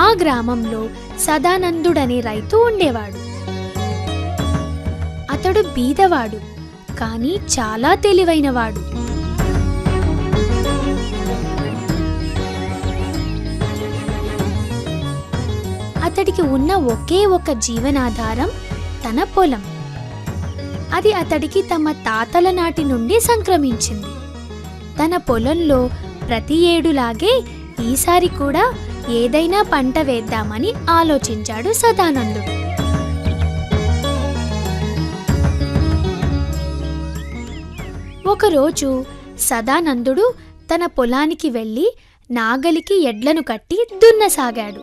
ఆ గ్రామంలో సదానందుడనే రైతు ఉండేవాడు. అతడు బీదవాడు, కానీ చాలా తెలివైనవాడు. అతడికి ఉన్న ఒకే ఒక జీవనాధారం తన పొలం. అది అతడికి తమ తాతల నాటి నుండి సంక్రమించింది. తన పొలంలో ప్రతి ఏడులాగే ఈసారి కూడా ఏదైనా పంట వేద్దామని ఆలోచించాడు సదానందుడు. ఒకరోజు సదానందుడు తన పొలానికి వెళ్ళి నాగలికి ఎడ్లను కట్టి దున్నసాగాడు.